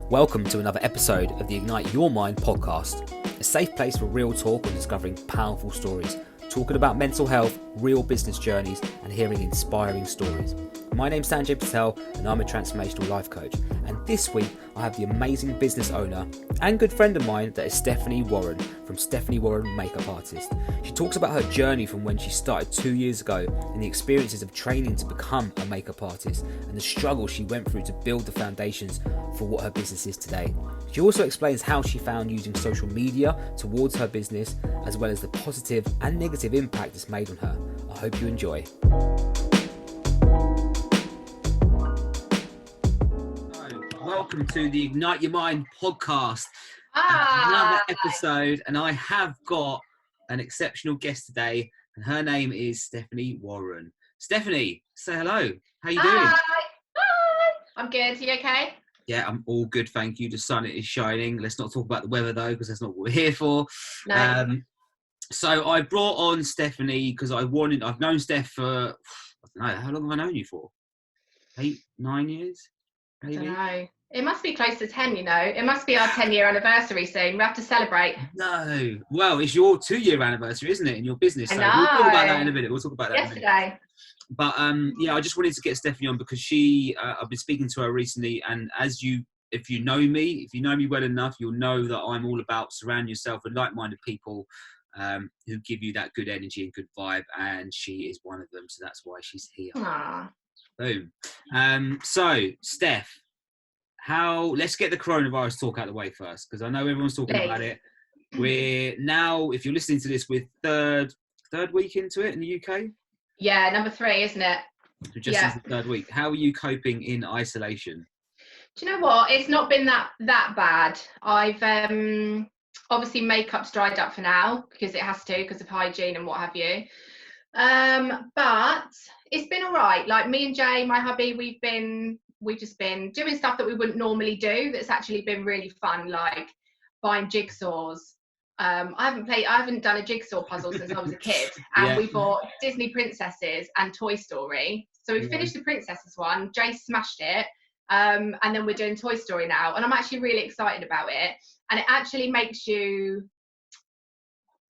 Welcome to another episode of the Ignite Your Mind podcast, a safe place for real talk on discovering powerful stories, talking about mental health, real business journeys, and hearing inspiring stories. My name's Sanjay Patel, and I'm a transformational life coach. And this week, I have the amazing business owner and good friend of mine that is Stephanie Warren from Stephanie Warren Makeup Artist. She talks about her journey from when she started 2 years ago and the experiences of training to become a makeup artist and the struggle she went through to build the foundations for what her business is today. She also explains how she found using social media towards her business, as well as the positive and negative impact it's made on her. I hope you enjoy. Welcome to the Ignite Your Mind podcast. Another episode, and I have got an exceptional guest today, and her name is Stephanie Warren. Stephanie, say hello. How you doing? Hi. I'm good. You okay? Yeah, I'm all good, thank you. The sun is shining. Let's not talk about the weather though, because that's not what we're here for. No. So I brought on Stephanie because I've known Steph for, I don't know, how long have I known you for? 8, 9 years? Maybe? I don't know. It must be close to 10, you know. It must be our 10-year anniversary soon. We have to celebrate. No. Well, it's your 2-year anniversary, isn't it, in your business? So I know. we'll talk about that in a minute. Yesterday. But yeah, I just wanted to get Stephanie on because I've been speaking to her recently, and if you know me well enough, you'll know that I'm all about surrounding yourself with like-minded people who give you that good energy and good vibe, and she is one of them. So that's why she's here. Aww. Boom. So Steph, let's get the coronavirus talk out of the way first, because I know everyone's talking about it. We're now, if you're listening to this, we're third week into it in the UK. Yeah, number 3, isn't it? So just since the third week. How are you coping in isolation? Do you know what? It's not been that bad. I've obviously makeup's dried up for now because it has to, because of hygiene and what have you. But it's been all right. Like me and Jay, my hubby, we've just been doing stuff that we wouldn't normally do. That's actually been really fun, like buying jigsaws. I haven't done a jigsaw puzzle since I was a kid, and we bought Disney princesses and Toy Story. So we finished the princesses one. Jay smashed it, and then we're doing Toy Story now, and I'm actually really excited about it. And it actually makes you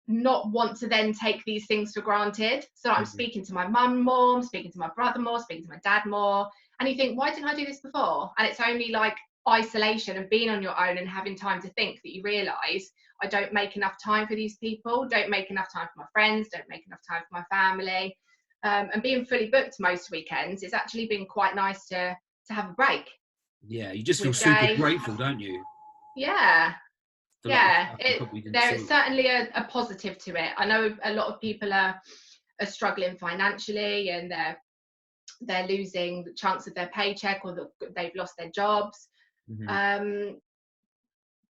not want to then take these things for granted. So I'm speaking to my mum more, I'm speaking to my brother more, speaking to my dad more, and you think, why didn't I do this before? And it's only like isolation and being on your own and having time to think that you realise I don't make enough time for these people, don't make enough time for my friends, don't make enough time for my family, and being fully booked most weekends, it's actually been quite nice to have a break. Yeah, you just feel super grateful, don't you? Yeah. Yeah, there is see. certainly a positive to it. I know a lot of people are struggling financially, and they're losing the chance of their paycheck, or they've lost their jobs.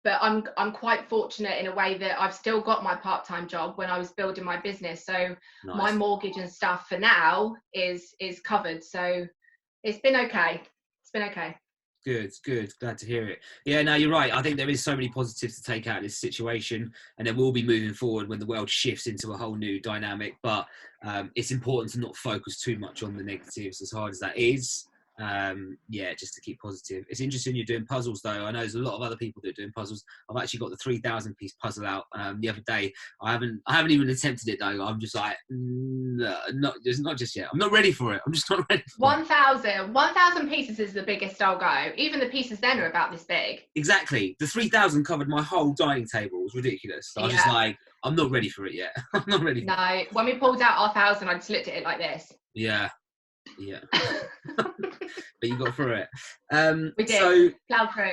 But I'm quite fortunate in a way that I've still got my part-time job when I was building my business. So my mortgage and stuff for now is covered. So it's been okay. Good. Glad to hear it. Yeah, no, you're right. I think there is so many positives to take out of this situation, and then we'll be moving forward when the world shifts into a whole new dynamic. But it's important to not focus too much on the negatives, as hard as that is. Just to keep positive. It's interesting you're doing puzzles though. I know there's a lot of other people that are doing puzzles. I've actually got the 3,000 piece puzzle out the other day. I haven't even attempted it though. I'm just like, not just yet. I'm not ready for it. I'm just not ready. 1,000 pieces is the biggest I'll go. Even the pieces then are about this big. Exactly. The 3,000 covered my whole dining table. It was ridiculous. I was just like, I'm not ready for it yet. I'm not ready. No, when we pulled out our 1,000, I just looked at it like this. Yeah. But you got through it. We did. So, plowed through.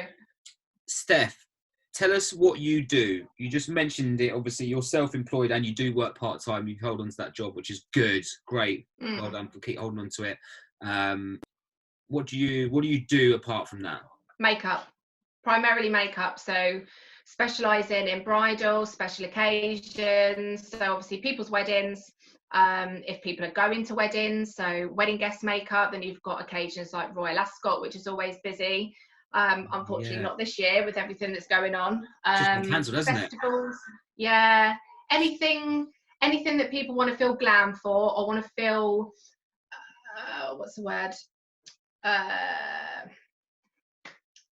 Steph, tell us what you do. You just mentioned it. Obviously, you're self-employed and you do work part-time. You hold on to that job, which is good. Great. Well done for keep holding on to it. What do you do apart from that? Makeup, primarily makeup. So specialising in bridal, special occasions. So obviously people's weddings. If people are going to weddings, so wedding guest makeup, then you've got occasions like Royal Ascot, which is always busy. Unfortunately not this year with everything that's going on. Just been cancelled, hasn't it? Yeah, anything that people want to feel glam for, or want to feel what's the word,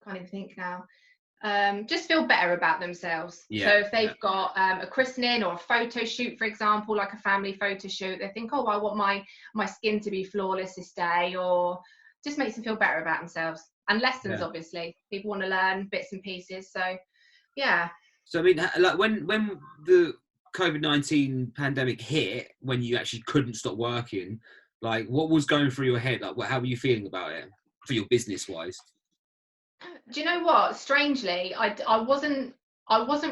can't even think now. Just feel better about themselves. Yeah, So if they've got a christening or a photo shoot, for example, like a family photo shoot, they think, oh, I want my skin to be flawless this day, or just makes them feel better about themselves. And lessons, yeah. obviously, people want to learn bits and pieces. So yeah. So I mean, like when the COVID-19 pandemic hit, when you actually couldn't stop working, like what was going through your head? Like, how were you feeling about it for your business wise? Do you know what? Strangely, I wasn't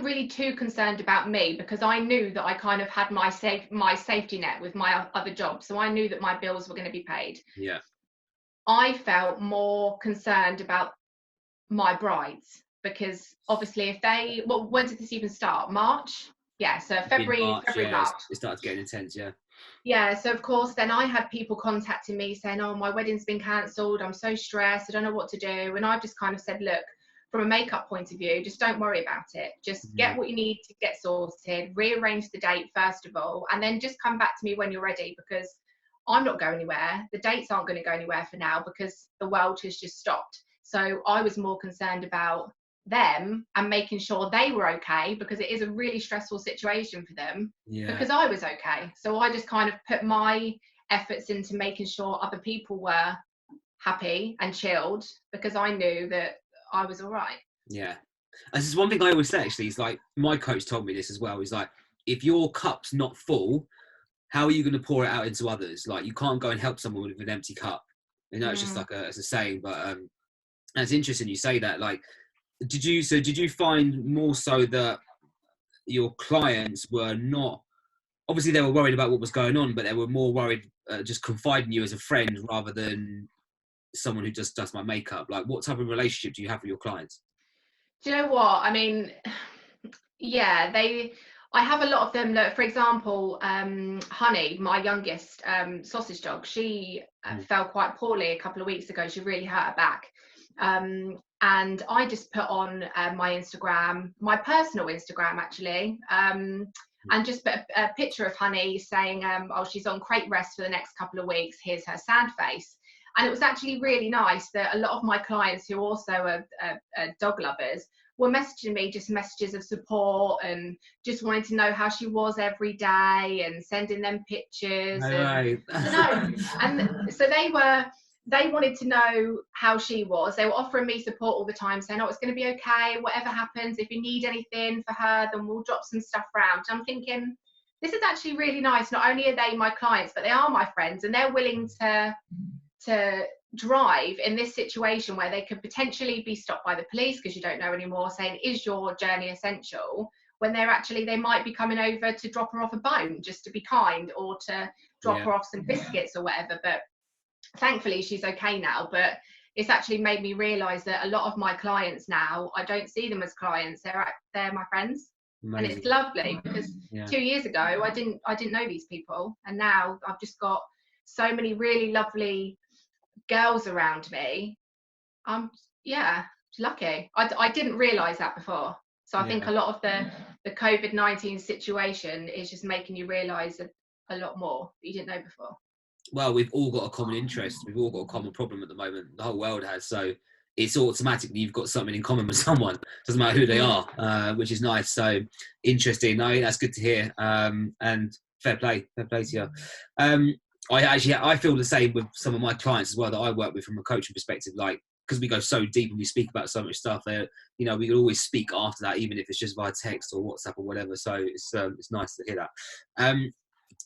really too concerned about me, because I knew that I kind of had my safety net with my other job, so I knew that my bills were going to be paid. Yeah. I felt more concerned about my brides, because obviously if they, well, when did this even start? March? Yeah, so In February, March, February, yeah, March. it started getting intense. Yeah. Yeah, so of course then I had people contacting me saying, oh, my wedding's been cancelled, I'm so stressed, I don't know what to do. And I've just kind of said, look, from a makeup point of view, just don't worry about it. Just Mm, get what you need to get sorted, rearrange the date first of all, and then just come back to me when you're ready, because I'm not going anywhere. The dates aren't going to go anywhere for now, because the world has just stopped. So I was more concerned about them and making sure they were okay, because it is a really stressful situation for them, yeah. because I was okay. So I just kind of put my efforts into making sure other people were happy and chilled, because I knew that I was all right. Yeah. And this is one thing I always say, actually, is like my coach told me this as well. Is like, if your cup's not full, how are you going to pour it out into others? Like, you can't go and help someone with an empty cup. You know, it's just Mm. like it's a saying, but and it's interesting you say that. Like, did you find more so that your clients were not, obviously they were worried about what was going on, but they were more worried just confiding you as a friend rather than someone who just does my makeup? Like, what type of relationship do you have with your clients? Do you know what? I mean, yeah, I have a lot of them that, for example, Honey, my youngest sausage dog, she Mm. fell quite poorly a couple of weeks ago. She really hurt her back. And I just put on my Instagram, my personal Instagram actually, and just put a picture of Honey saying, oh, she's on crate rest for the next couple of weeks. Here's her sad face. And it was actually really nice that a lot of my clients who also are dog lovers were messaging me just messages of support and just wanting to know how she was every day and sending them pictures. No And way. I don't know. And so they wanted to know how she was. They were offering me support all the time, saying, oh, it's going to be okay, whatever happens. If you need anything for her, then we'll drop some stuff around. And I'm thinking, this is actually really nice. Not only are they my clients, but they are my friends, and they're willing to drive in this situation where they could potentially be stopped by the police, because you don't know anymore, saying, is your journey essential, when they might be coming over to drop her off a bone just to be kind, or to drop Yeah. her off some biscuits or whatever. But thankfully she's okay now. But it's actually made me realize that a lot of my clients now, I don't see them as clients, they're my friends. And Amazing. it's lovely, because Yeah. 2 years ago I didn't know these people, and now I've just got so many really lovely girls around me. I'm, yeah, lucky. I didn't realize that before. So I think Yeah. a lot of the COVID-19 situation is just making you realize a lot more that you didn't know before. Well, we've all got a common interest. We've all got a common problem at the moment. The whole world has. So it's automatically you've got something in common with someone. Doesn't matter who they are, which is nice. So interesting. No, that's good to hear. And fair play to you. I feel the same with some of my clients as well that I work with from a coaching perspective. Like, because we go so deep and we speak about so much stuff, we can always speak after that, even if it's just via text or WhatsApp or whatever. So it's nice to hear that.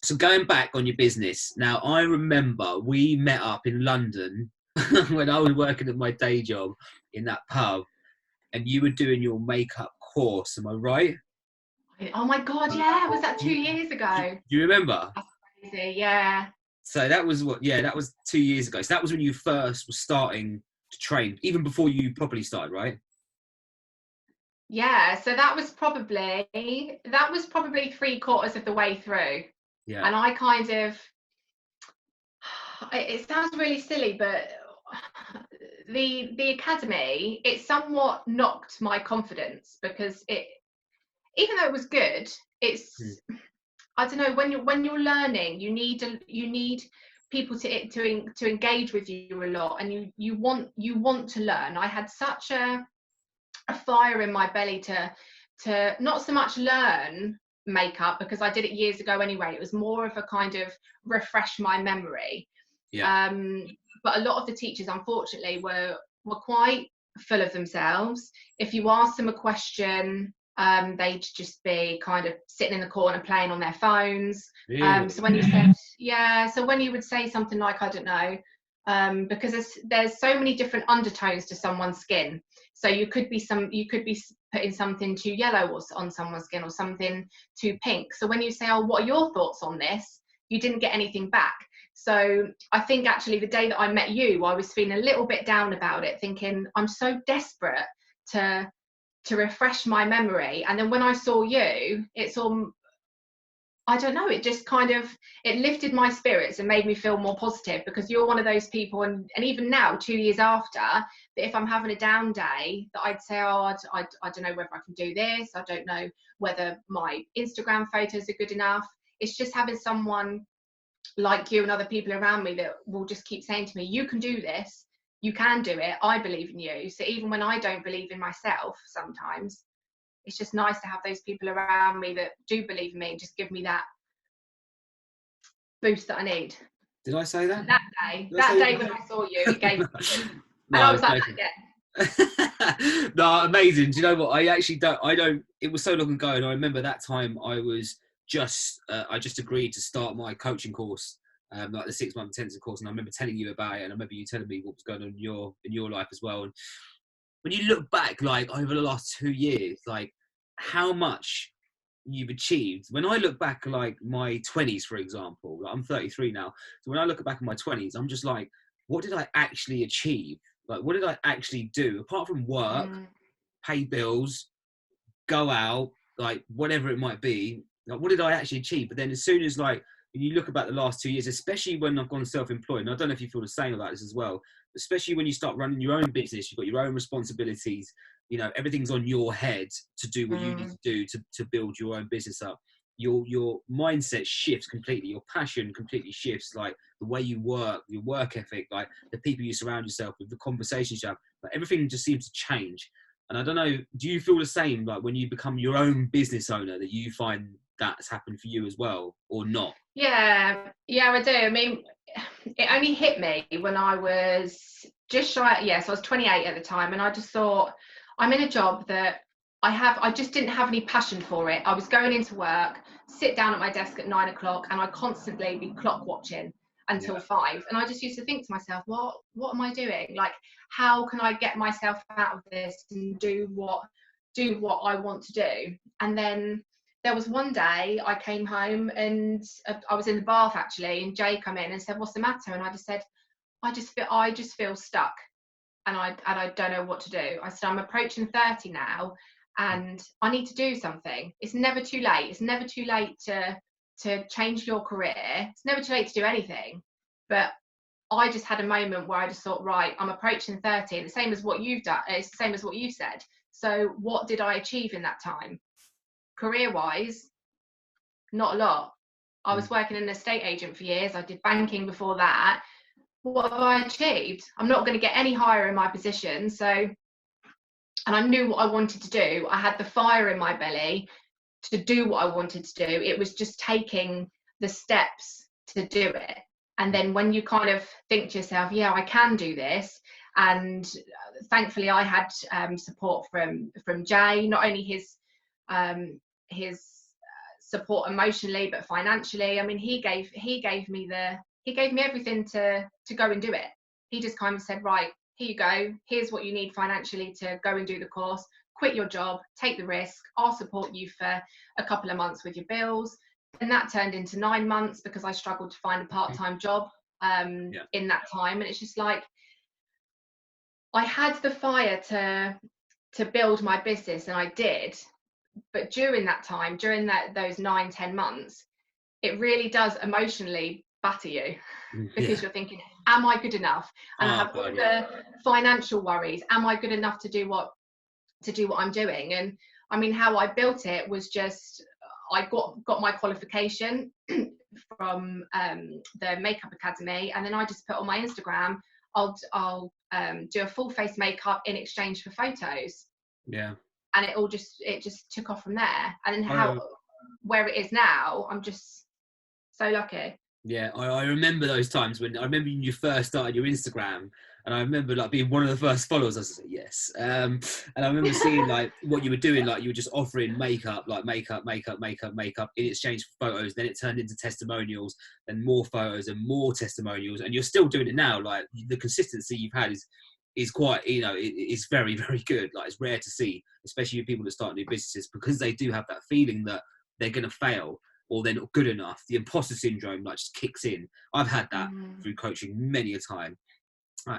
So going back on your business, now I remember we met up in London when I was working at my day job in that pub, and you were doing your makeup course. Am I right? Oh my God, yeah, was that 2 years ago? Do you remember? That's crazy, yeah. So that was what? Yeah, that was 2 years ago. So that was when you first were starting to train, even before you properly started, right? Yeah, so that was probably 3/4 of the way through. Yeah. And I kind of, it sounds really silly, but the academy, it somewhat knocked my confidence, because even though it was good, Hmm. it's, I don't know, when you're learning, you need people to engage with you a lot, and you want to learn. I had such a fire in my belly to not so much learn makeup, because I did it years ago anyway. It was more of a kind of refresh my memory. Yeah. But a lot of the teachers, unfortunately, were quite full of themselves. If you asked them a question, they'd just be kind of sitting in the corner playing on their phones. Really? So when you said, so when you would say something like, I don't know, because there's so many different undertones to someone's skin. So you could be putting something too yellow on someone's skin, or something too pink. So when you say, oh, what are your thoughts on this? You didn't get anything back. So I think actually the day that I met you, I was feeling a little bit down about it, thinking I'm so desperate to refresh my memory. And then when I saw you, it's all, I don't know, it just kind of, it lifted my spirits and made me feel more positive, because you're one of those people, and even now, 2 years after, that if I'm having a down day, that I'd say, oh, I don't know whether I can do this, I don't know whether my Instagram photos are good enough. It's just having someone like you and other people around me that will just keep saying to me, you can do this, you can do it, I believe in you. So even when I don't believe in myself sometimes, it's just nice to have those people around me that do believe in me and just give me that boost that I need. Did I say that? And that day when I saw you, it gave me a boost. No, And I was like, again. No, amazing. Do you know what? I don't, it was so long ago, and I remember that time I just agreed to start my coaching course, like the 6-month intensive course, and I remember telling you about it, and I remember you telling me what was going on in your life as well. And when you look back, like over the last 2 years, like how much you've achieved. When I look back, like my 20s, for example, like I'm 33 now. So when I look back at my 20s, I'm just like, what did I actually achieve? Like, what did I actually do? Apart from work, pay bills, go out, like whatever it might be, like what did I actually achieve? But then as soon as like, when you look about the last 2 years, especially when I've gone self-employed, and I don't know if you feel the same about this as well, especially when you start running your own business, you've got your own responsibilities, you know, everything's on your head to do what you need to do to build your own business up. Your mindset shifts completely, your passion completely shifts, like the way you work, your work ethic, like the people you surround yourself with, the conversations you have, like everything just seems to change. And I don't know, do you feel the same, like when you become your own business owner, that you find that's happened for you as well, or not? Yeah, I do. I mean, it only hit me when I was just shy. So I was 28 at the time, and I just thought, I'm in a job that I just didn't have any passion for it. I was going into work, sit down at my desk at 9 o'clock, and I'd constantly be clock watching until 5. And I just used to think to myself, what am I doing? Like, how can I get myself out of this and do what I want to do? And then there was one day I came home, and I was in the bath actually, and Jay come in and said, what's the matter? And I just said, I just feel stuck, and I don't know what to do. I said, I'm approaching 30 now, and I need to do something. It's never too late. It's never too late to change your career. It's never too late to do anything. But I just had a moment where I just thought, right, I'm approaching 30, and the same as what you've done. It's the same as what you said. So what did I achieve in that time? Career-wise, not a lot. I was working as an estate agent for years. I did banking before that. What have I achieved? I'm not going to get any higher in my position. So, and I knew what I wanted to do. I had the fire in my belly to do what I wanted to do. It was just taking the steps to do it. And then when you kind of think to yourself, yeah, I can do this. And thankfully I had support from Jay, not only his support emotionally, but financially. I mean, he gave me everything to go and do it. He just kind of said, right, here you go, here's what you need financially to go and do the course, quit your job, take the risk, I'll support you for a couple of months with your bills. And that turned into 9 months, because I struggled to find a part-time job in that time. And it's just like, I had the fire to build my business, and I did. But during that time, those 9-10 months, it really does emotionally batter you, because you're thinking, am I good enough? And I have all the financial worries. Am I good enough to do what I'm doing? And I mean, how I built it was just, I got my qualification. the makeup academy, and then I just put on my Instagram, I'll do a full face makeup in exchange for photos. Yeah. And it just took off from there. And then Oh, where it is now, I'm just so lucky. yeah, I remember those times when you first started your Instagram, and I remember like being one of the first followers. I was like, yes, and I remember seeing like what you were doing, like you were just offering makeup in exchange for photos. Then it turned into testimonials, then more photos and more testimonials, and you're still doing it now. Like the consistency you've had is quite, it's very, very good. Like it's rare to see, especially with people that start new businesses, because they do have that feeling that they're going to fail or they're not good enough. The imposter syndrome like just kicks in. I've had that through coaching many a time.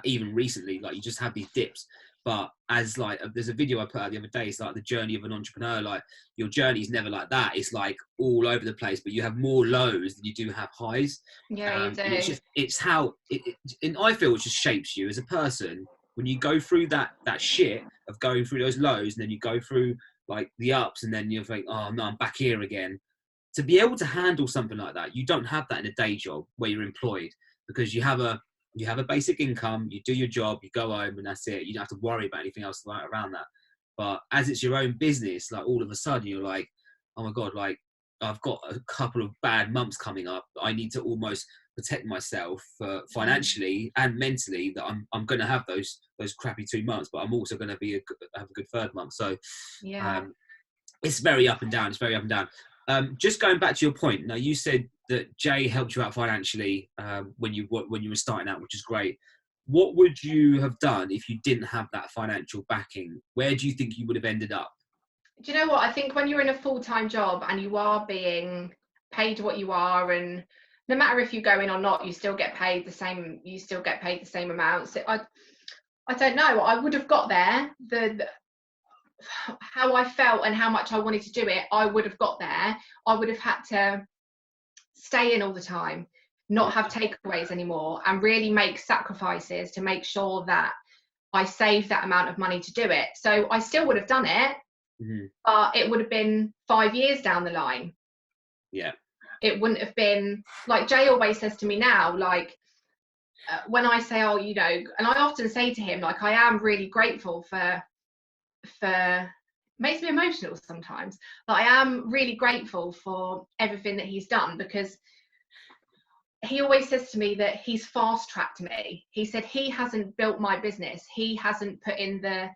Even recently, like you just have these dips. But as like, there's a video I put out the other day, it's like the journey of an entrepreneur. Like your journey is never like that. It's like all over the place, but you have more lows than you do have highs. Yeah, you do. And it's how and I feel it just shapes you as a person. When you go through that shit of going through those lows, and then you go through like the ups, and then you're like, oh no, I'm back here again. To be able to handle something like that, you don't have that in a day job where you're employed, because you have a basic income, you do your job, you go home, and that's it. You don't have to worry about anything else around that. But as it's your own business, like all of a sudden you're like, oh my God, like I've got a couple of bad months coming up. I need to almost protect myself financially and mentally, that I'm going to have those crappy 2 months, but I'm also going to have a good third month. So yeah. It's very up and down. It's very up and down. Just going back to your point. Now, you said that Jay helped you out financially when you were starting out, which is great. What would you have done if you didn't have that financial backing? Where do you think you would have ended up? Do you know what? I think when you're in a full-time job and you are being paid what you are, and no matter if you go in or not, you still get paid the same. You still get paid the same amount. So I don't know. I would have got there. How I felt and how much I wanted to do it, I would have got there. I would have had to stay in all the time, not have takeaways anymore, and really make sacrifices to make sure that I saved that amount of money to do it. So I still would have done it, but it would have been 5 years down the line. Yeah. It wouldn't have been like Jay always says to me now, like when I say, oh, and I often say to him, like, I am really grateful for makes me emotional sometimes, but I am really grateful for everything that he's done, because he always says to me that he's fast-tracked me. He said he hasn't built my business. He hasn't put in the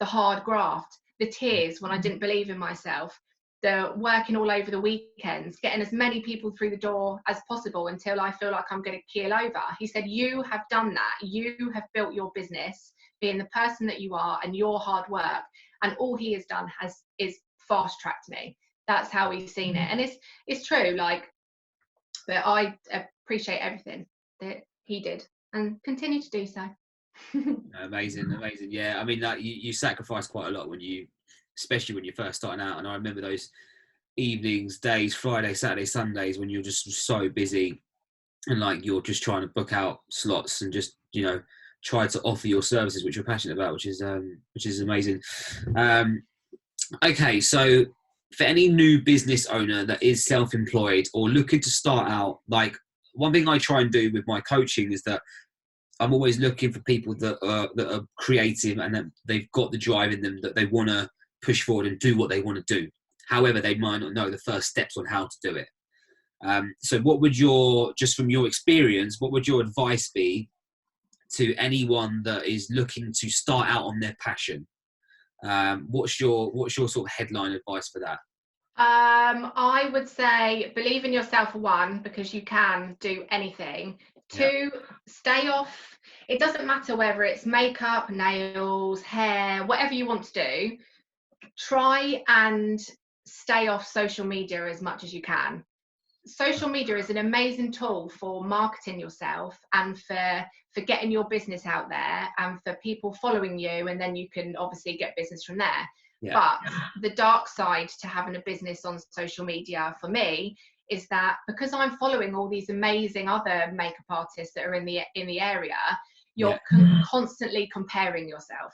hard graft, the tears when I didn't believe in myself, the working all over the weekends, getting as many people through the door as possible until I feel like I'm going to keel over. He said, you have done that. You have built your business being the person that you are and your hard work. And all he has done is fast-tracked me. That's how he's seen it. And it's true, like, but I appreciate everything that he did and continue to do so. Amazing. Yeah, I mean, like you sacrifice quite a lot especially when you're first starting out. And I remember those evenings, days, Friday, Saturday, Sundays, when you're just so busy, and like you're just trying to book out slots and just try to offer your services which you're passionate about, which is amazing. Okay, so for any new business owner that is self-employed or looking to start out, like one thing I try and do with my coaching is that I'm always looking for people that are creative and that they've got the drive in them, that they want to push forward and do what they want to do. However, they might not know the first steps on how to do it. So what would just from your experience, what would your advice be to anyone that is looking to start out on their passion? What's your sort of headline advice for that? I would say believe in yourself for one, because you can do anything. Two, stay off. It doesn't matter whether it's makeup, nails, hair, whatever you want to do. Try and stay off social media as much as you can. Social media is an amazing tool for marketing yourself and for getting your business out there and for people following you, and then you can obviously get business from there. But the dark side to having a business on social media for me is that because I'm following all these amazing other makeup artists that are in the area, you're constantly comparing yourself.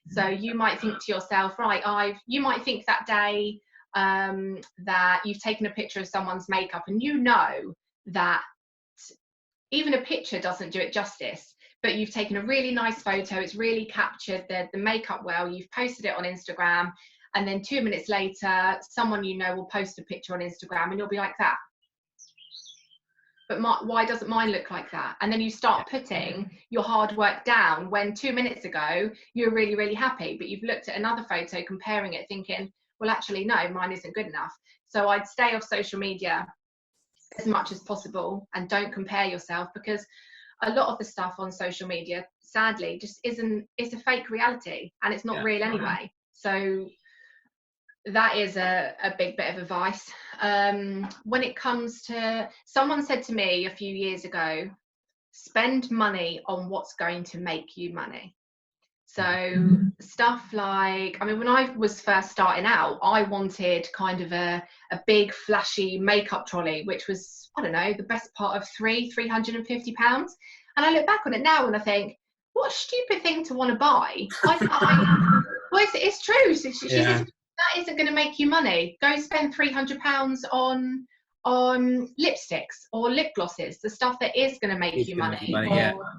So you might think to yourself, right, you might think that day that you've taken a picture of someone's makeup and that even a picture doesn't do it justice, but you've taken a really nice photo, it's really captured the makeup well, you've posted it on Instagram, and then 2 minutes later someone you know will post a picture on Instagram and you'll be like, that, but why doesn't mine look like that? And then you start putting your hard work down when 2 minutes ago you were really, really happy, but you've looked at another photo, comparing it, thinking, well, actually, no, mine isn't good enough. So I'd stay off social media as much as possible and don't compare yourself, because a lot of the stuff on social media, sadly, just it's a fake reality, and it's not real anyway. So that is a big bit of advice. When it comes to, someone said to me a few years ago, spend money on what's going to make you money. So stuff like, I mean, when I was first starting out, I wanted kind of a big flashy makeup trolley, which was, I don't know, the best part of £350. And I look back on it now and I think, what a stupid thing to want to buy. Well, it's true. She says, that isn't going to make you money. Go spend £300 on lipsticks or lip glosses, the stuff that is going to make you money.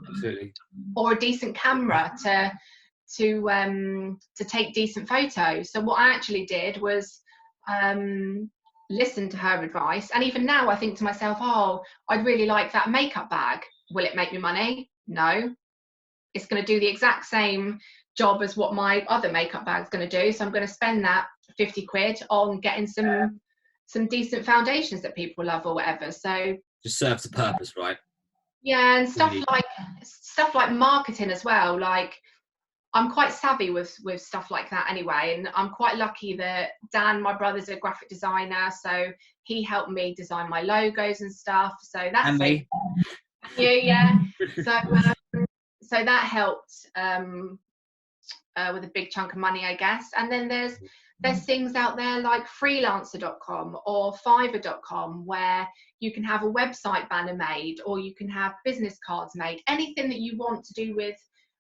Absolutely. Or a decent camera to take decent photos. So what I actually did was listen to her advice, and even now I think to myself, oh, I'd really like that makeup bag. Will it make me money? No. It's going to do the exact same job as what my other makeup bag's going to do, so I'm going to spend that 50 quid on getting some decent foundations that people love or whatever. So just serves a purpose, right? Yeah, and stuff like marketing as well. Like, I'm quite savvy with stuff like that anyway, and I'm quite lucky that Dan, my brother's a graphic designer, so he helped me design my logos and stuff. So that's and me. Yeah. So that helped with a big chunk of money, I guess. And then there's things out there like freelancer.com or fiverr.com where you can have a website banner made, or you can have business cards made, anything that you want to do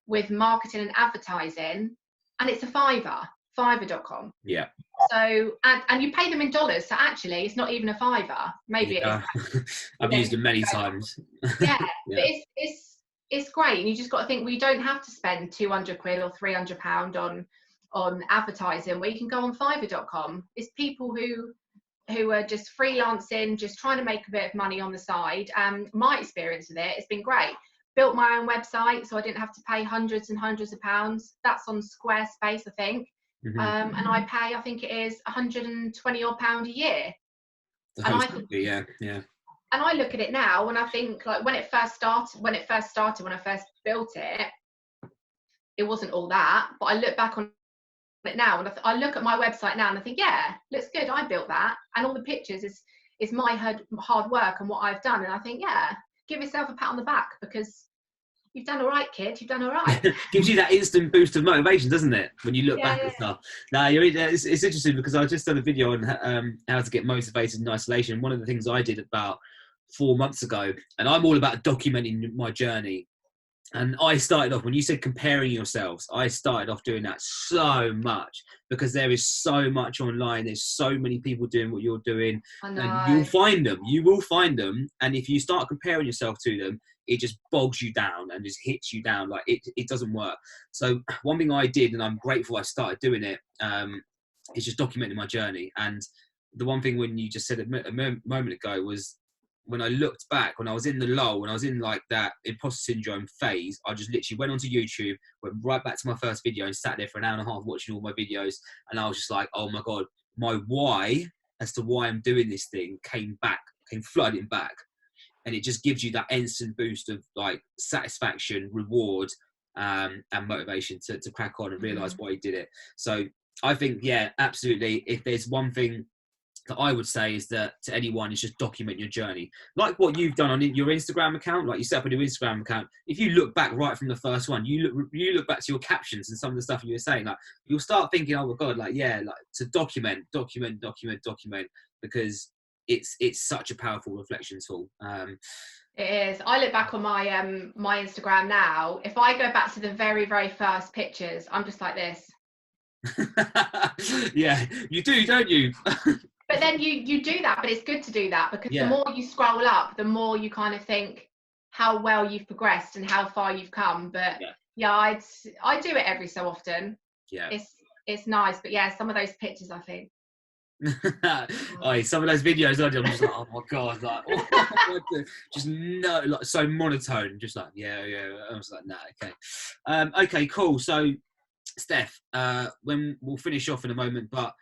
with marketing and advertising, and it's a fiverr.com. Yeah. So and you pay them in dollars, so actually it's not even a fiver. Maybe it is. I've used them many times. Yeah. But it's great, and you just got to think, we don't have to spend 200 quid or £300 on advertising, where you can go on fiverr.com. It's people who are just freelancing, just trying to make a bit of money on the side. My experience with it, it's been great. Built my own website, so I didn't have to pay hundreds and hundreds of pounds. That's on Squarespace, I think. And I pay, I think it is £120 odd a year. And I look at it now and I think, like, when I first built it, it wasn't all that. But I look back on it now and I look at my website now and I think, yeah, looks good. I built that, and all the pictures is my hard work and what I've done. And I think, yeah, give yourself a pat on the back, because you've done all right, kid. You've done all right. Gives you that instant boost of motivation, doesn't it? When you look back at stuff. Now, it's interesting, because I just done a video on how to get motivated in isolation. One of the things I did about 4 months ago, and I'm all about documenting my journey. And I started off, when you said comparing yourselves, I started off doing that so much, because there is so much online. There's so many people doing what you're doing. I know. And you'll find them. You will find them. And if you start comparing yourself to them, it just bogs you down and just hits you down. Like, it doesn't work. So one thing I did, and I'm grateful I started doing it, is just documenting my journey. And the one thing, when you just said a moment ago, was when I looked back, when I was in the lull, when I was in like that imposter syndrome phase, I just literally went onto YouTube, went right back to my first video and sat there for an hour and a half watching all my videos. And I was just like, oh my God, my why as to why I'm doing this thing came flooding back. And it just gives you that instant boost of like satisfaction, reward, and motivation to crack on and realize why you did it. So I think, yeah, absolutely. If there's one thing that I would say, is that to anyone, is just document your journey, like what you've done on your Instagram account. Like, you set up a new Instagram account. If you look back right from the first one, you look back to your captions and some of the stuff you were saying, like, you'll start thinking, oh my God, like, yeah, like, to document, because it's such a powerful reflection tool. It is. I look back on my my Instagram now. If I go back to the very, very first pictures, I'm just like this. Yeah, you do, don't you? but then you do that, but it's good to do that, because Yeah. the more you scroll up, the more you kind of think how well you've progressed and how far you've come. But yeah, I do it every so often. Yeah. It's nice, but yeah, some of those pictures, I think. Some of those videos I'm just like, oh my god, like just no, like so monotone, just like yeah. I was like, nah, okay, okay, cool. So, Steph, when we'll finish off in a moment, but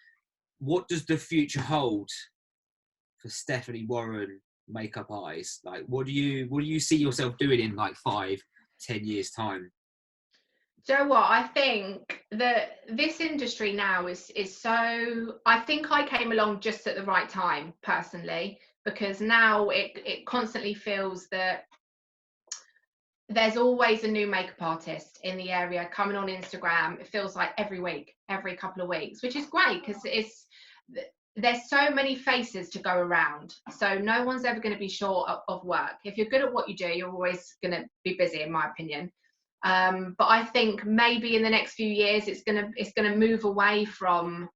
what does the future hold for Stephanie Warren Makeup Eyes? Like, what do you see yourself doing in like 5-10 years time? Do you know what? I think that this industry now is so, I think I came along just at the right time, personally, because now it constantly feels that there's always a new makeup artist in the area coming on Instagram. It feels like every week, every couple of weeks, which is great, because there's so many faces to go around. So no one's ever going to be short of work. If you're good at what you do, you're always going to be busy, in my opinion. But I think maybe in the next few years it's gonna move away from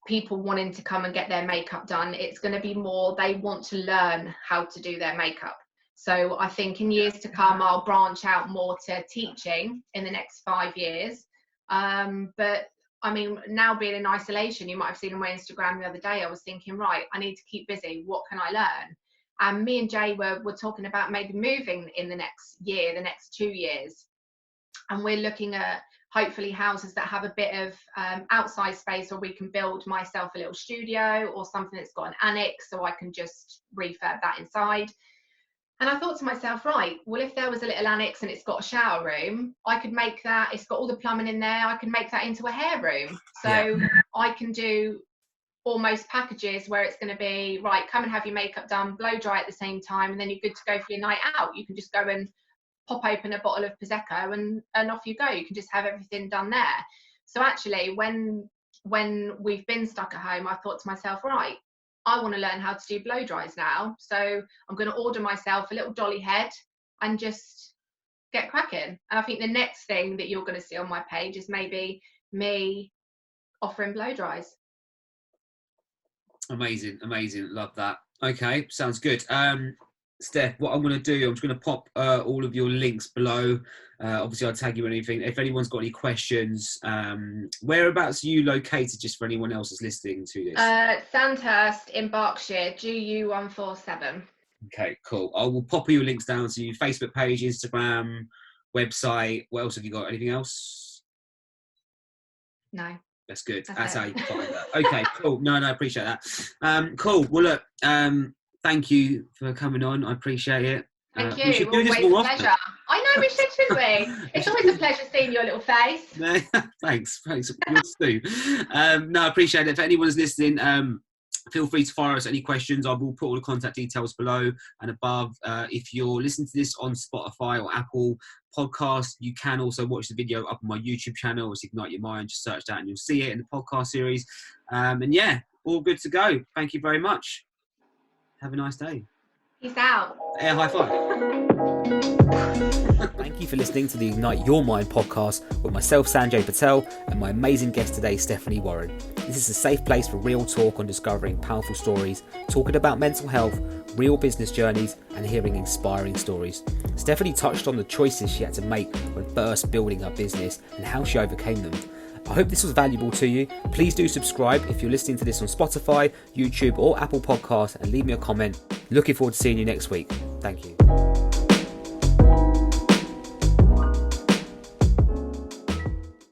people wanting to come and get their makeup done. It's going to be more they want to learn how to do their makeup. So I think in years to come I'll branch out more to teaching in the next 5 years. But I mean, now being in isolation, you might have seen on my Instagram the other day, I was thinking, right, I need to keep busy. What can I learn? And me and Jay were talking about maybe moving in the next year, the next 2 years. And we're looking at hopefully houses that have a bit of outside space where we can build myself a little studio, or something that's got an annex so I can just refurb that inside. And I thought to myself, right, well, if there was a little annex and it's got a shower room, I could make that, it's got all the plumbing in there, I can make that into a hair room. So I can do almost packages where it's going to be, right, come and have your makeup done, blow dry at the same time, and then you're good to go for your night out. You can just go and pop open a bottle of Prosecco and off you go. You can just have everything done there. So actually, when we've been stuck at home, I thought to myself, right, I want to learn how to do blow dries now. So I'm going to order myself a little dolly head and just get cracking. And I think the next thing that you're going to see on my page is maybe me offering blow dries. Amazing. Love that. Okay, sounds good. Steph, what I'm going to do, I'm just going to pop all of your links below. Obviously, I'll tag you on anything. If anyone's got any questions, whereabouts are you located, just for anyone else that's listening to this? Sandhurst in Berkshire, GU147. Okay, cool. I will pop all your links down to your Facebook page, Instagram, website. What else have you got? Anything else? No. That's good. That's how you find that. Okay, cool. No, I appreciate that. Cool. Well, look, thank you for coming on. I appreciate it. Thank you. We should do this more often. Pleasure. I know we should, shouldn't we? It's always a pleasure seeing your little face. Thanks. Yours too. No, I appreciate it. If anyone's listening, feel free to fire us any questions. I will put all the contact details below and above. If you're listening to this on Spotify or Apple Podcast, you can also watch the video up on my YouTube channel. It's Ignite Your Mind. Just search that and you'll see it in the podcast series. And yeah, all good to go. Thank you very much. Have a nice day. Peace out. Air high five. Thank you for listening to the Ignite Your Mind podcast with myself, Sanjay Patel, and my amazing guest today, Stephanie Warren. This is a safe place for real talk on discovering powerful stories, talking about mental health, real business journeys, and hearing inspiring stories. Stephanie touched on the choices she had to make when first building her business and how she overcame them. I hope this was valuable to you. Please do subscribe if you're listening to this on Spotify, YouTube, or Apple Podcasts, and leave me a comment. Looking forward to seeing you next week. Thank you.